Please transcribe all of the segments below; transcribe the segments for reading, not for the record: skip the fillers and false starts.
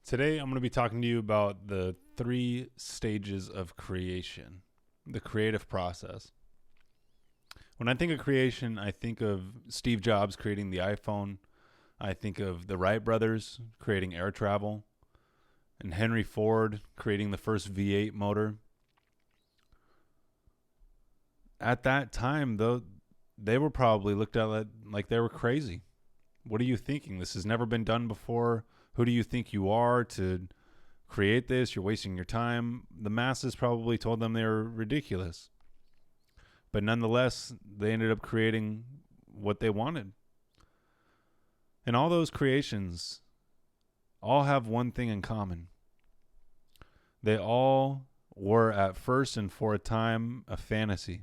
Today, I'm going to be talking to you about the 3 stages of creation, the creative process. When I think of creation, I think of Steve Jobs creating the iPhone. I think of the Wright brothers creating air travel, and Henry Ford creating the first V8 motor. At that time, though, they were probably looked at like they were crazy. What are you thinking? This has never been done before. Who do you think you are to create this? You're wasting your time. The masses probably told them they were ridiculous. But nonetheless, they ended up creating what they wanted. And all those creations all have one thing in common. They all were at first and for a time a fantasy.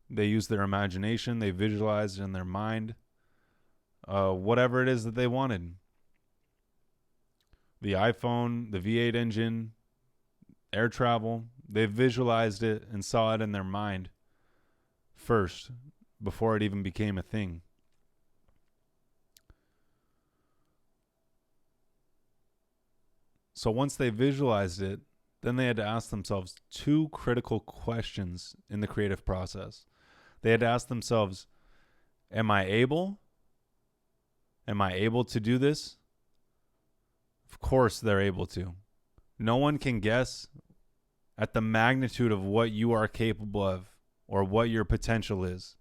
They used their imagination. They visualized in their mind whatever it is that they wanted. The iPhone, the V8 engine, air travel, they visualized it and saw it in their mind first before it even became a thing. So once they visualized it, then they had to ask themselves 2 critical questions in the creative process. They had to ask themselves, am I able? Am I able to do this? Of course they're able to. No one can guess at the magnitude of what you are capable of or what your potential is.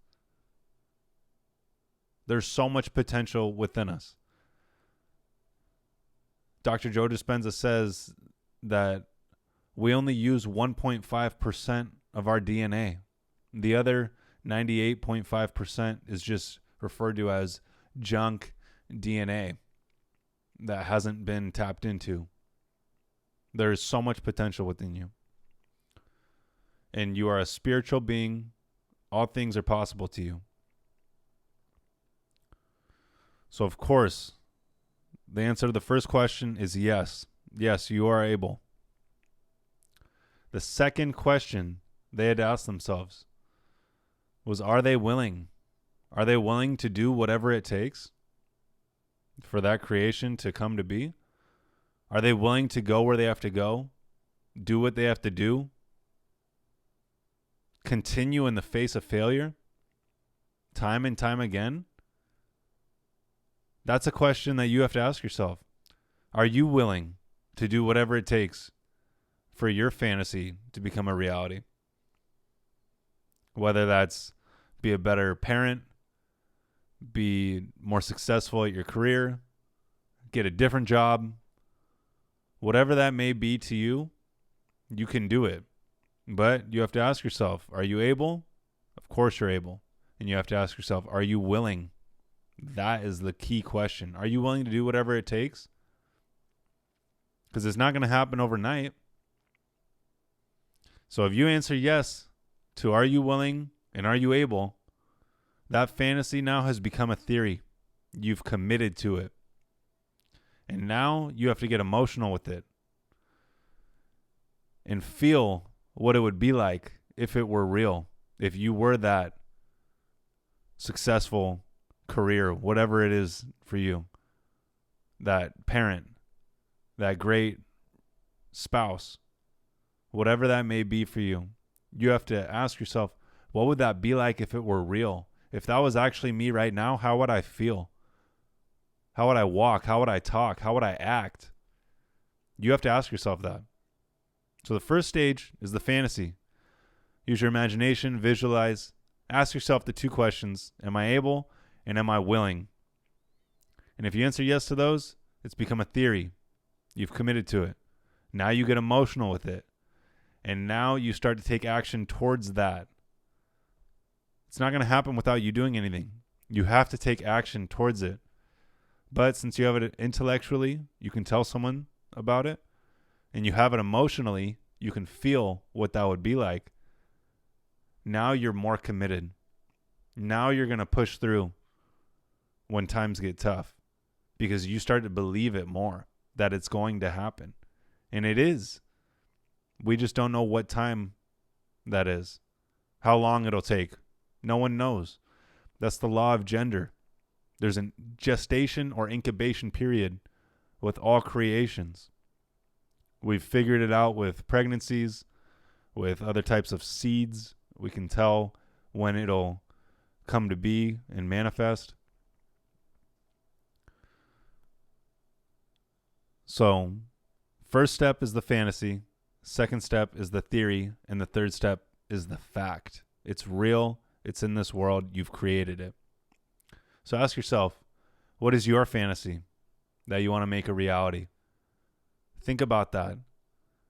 There's so much potential within us. Dr. Joe Dispenza says that we only use 1.5% of our DNA. The other 98.5% is just referred to as junk DNA that hasn't been tapped into. There is so much potential within you. And you are a spiritual being. All things are possible to you. So, of course, the answer to the first question is yes. Yes, you are able. The second question they had to ask themselves was, are they willing? Are they willing to do whatever it takes for that creation to come to be? Are they willing to go where they have to go? Do what they have to do? Continue in the face of failure? Time and time again? That's a question that you have to ask yourself. Are you willing to do whatever it takes for your fantasy to become a reality? Whether that's be a better parent, be more successful at your career, get a different job, whatever that may be to you, you can do it. But you have to ask yourself, are you able? Of course you're able. And you have to ask yourself, are you willing? That is the key question. Are you willing to do whatever it takes? Because it's not going to happen overnight. So if you answer yes to are you willing and are you able, that fantasy now has become a theory. You've committed to it. And now you have to get emotional with it and feel what it would be like if it were real, if you were that successful career, whatever it is for you, that parent, that great spouse, whatever that may be for you. You have to ask yourself, what would that be like if it were real? If that was actually me right now, how would I feel? How would I walk? How would I talk? How would I act? You have to ask yourself that. So the first stage is the fantasy. Use your imagination, visualize, ask yourself the 2 questions. Am I able and am I willing? And if you answer yes to those, it's become a theory. You've committed to it. Now you get emotional with it. And now you start to take action towards that. It's not going to happen without you doing anything. You have to take action towards it. But since you have it intellectually, you can tell someone about it. And you have it emotionally, you can feel what that would be like. Now you're more committed. Now you're going to push through when times get tough. Because you start to believe it more, that it's going to happen. And it is. We just don't know what time that is. How long it'll take. No one knows. That's the law of gender. There's a gestation or incubation period with all creations. We've figured it out with pregnancies, with other types of seeds. We can tell when it'll come to be and manifest. So, first step is the fantasy, second step is the theory, and the third step is the fact. It's real, it's in this world, you've created it. So ask yourself, what is your fantasy that you want to make a reality? Think about that.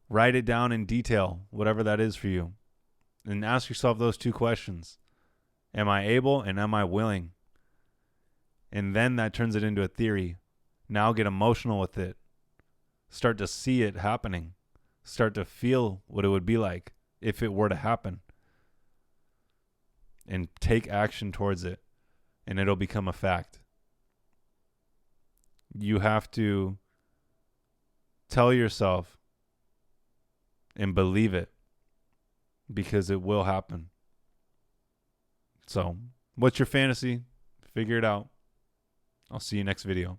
Write it down in detail, whatever that is for you. And ask yourself those two questions. Am I able and am I willing? And then that turns it into a theory. Now get emotional with it. Start to see it happening. Start to feel what it would be like if it were to happen. And take action towards it. And it'll become a fact. You have to tell yourself and believe it, because it will happen. So, what's your fantasy? Figure it out. I'll see you next video.